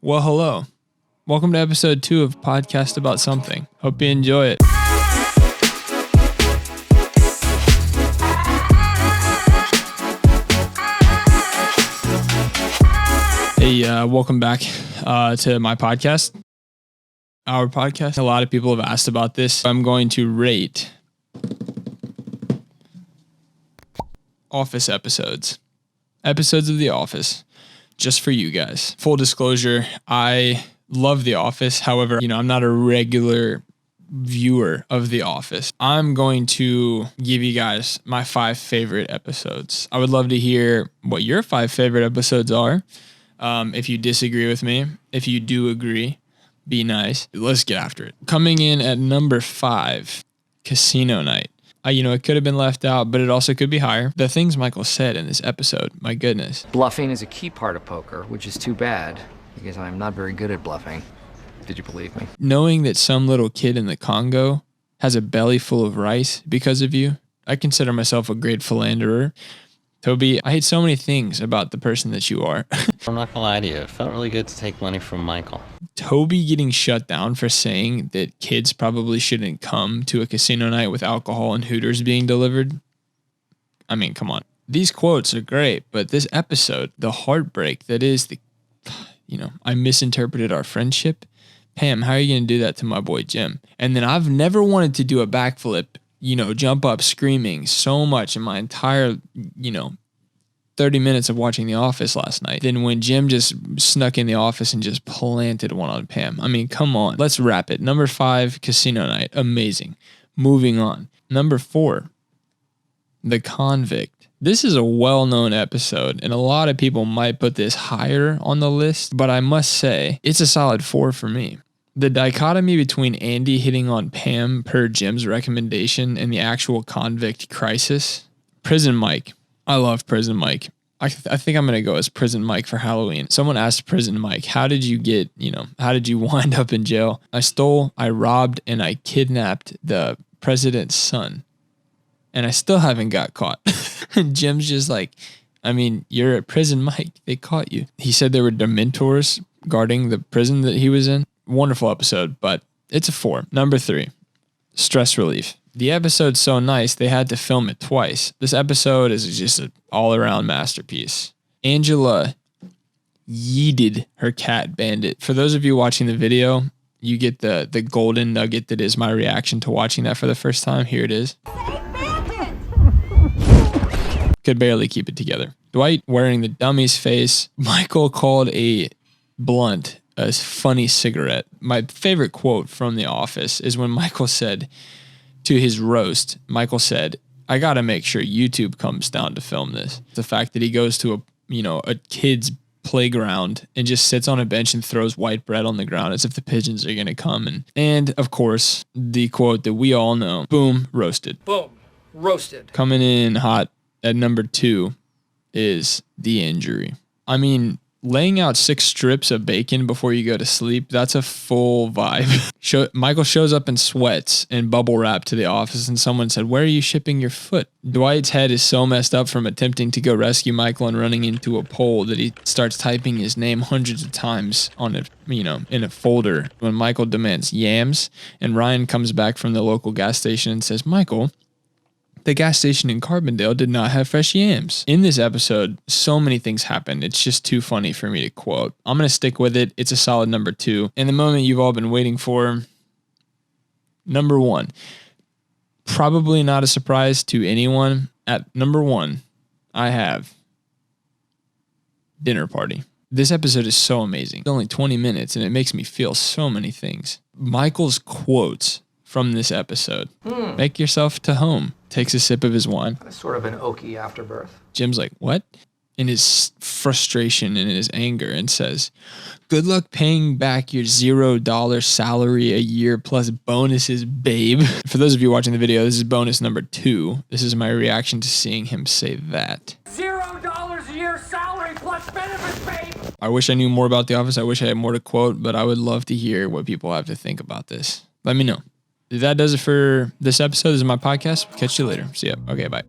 Well, hello. Welcome to episode 2 of Podcast About Something. Hope you enjoy it. Hey, welcome back to my podcast. Our podcast. A lot of people have asked about this. I'm going to rate Office episodes. Episodes of The Office. Just for you guys. Full disclosure, I love The Office. However, I'm not a regular viewer of The Office. I'm going to give you guys my 5 favorite episodes. I would love to hear what your 5 favorite episodes are. If you disagree with me, if you do agree, be nice. Let's get after it. Coming in at number 5, Casino Night. It could have been left out, but it also could be higher. The things Michael said in this episode, my goodness. Bluffing is a key part of poker, which is too bad, because I'm not very good at bluffing. Did you believe me? Knowing that some little kid in the Congo has a belly full of rice because of you, I consider myself a great philanderer. Toby, I hate so many things about the person that you are. I'm not gonna lie to you. It felt really good to take money from Michael. Toby getting shut down for saying that kids probably shouldn't come to a casino night with alcohol and Hooters being delivered. I mean, come on. These quotes are great, but this episode, the heartbreak that is I misinterpreted our friendship. Pam, how are you going to do that to my boy Jim? And then I've never wanted to do a backflip, jump up screaming so much in my entire, 30 minutes of watching The Office last night. Then when Jim just snuck in the office and just planted one on Pam. I mean, come on. Let's wrap it. Number 5, Casino Night. Amazing. Moving on. Number 4, The Convict. This is a well-known episode, and a lot of people might put this higher on the list, but I must say, it's a solid 4 for me. The dichotomy between Andy hitting on Pam per Jim's recommendation and the actual convict crisis. Prison Mike. I love Prison Mike. I think I'm going to go as Prison Mike for Halloween. Someone asked Prison Mike, how did you wind up in jail? I stole, I robbed, and I kidnapped the president's son. And I still haven't got caught. And Jim's just like, you're at Prison Mike. They caught you. He said there were Dementors guarding the prison that he was in. Wonderful episode, but it's a 4. Number 3, Stress Relief. The episode's so nice, they had to film it twice. This episode is just an all-around masterpiece. Angela yeeted her cat Bandit. For those of you watching the video, you get the golden nugget that is my reaction to watching that for the first time. Here it is. Could barely keep it together. Dwight wearing the dummy's face. Michael called a blunt a funny cigarette. My favorite quote from The Office is when Michael said to his roast, Michael said, I got to make sure YouTube comes down to film this. The fact that he goes to a kid's playground and just sits on a bench and throws white bread on the ground as if the pigeons are going to come. And of course, the quote that we all know, boom, roasted. Boom, roasted. Coming in hot at number 2 is The Injury. Laying out 6 strips of bacon before you go to sleep, that's a full vibe. Michael shows up in sweats and bubble wrap to the office, and someone said, where are you shipping your foot? Dwight's head is so messed up from attempting to go rescue Michael and running into a pole that he starts typing his name hundreds of times on in a folder when Michael demands yams, and Ryan comes back from the local gas station and says, Michael, the gas station in Carbondale did not have fresh yams. In this episode, so many things happen. It's just too funny for me to quote. I'm going to stick with it. It's a solid number 2. And the moment you've all been waiting for, number 1. Probably not a surprise to anyone. At number 1, I have Dinner Party. This episode is so amazing. It's only 20 minutes and it makes me feel so many things. Michael's quotes from this episode. Make yourself to home. Takes a sip of his wine. Sort of an oaky afterbirth. Jim's like, what? In his frustration and in his anger, and says, good luck paying back your $0 salary a year plus bonuses, babe. For those of you watching the video, this is bonus number 2. This is my reaction to seeing him say that. $0 a year salary plus benefits, babe. I wish I knew more about The Office. I wish I had more to quote, but I would love to hear what people have to think about this. Let me know. That does it for this episode. This is my podcast. Catch you later. See ya. Okay, bye.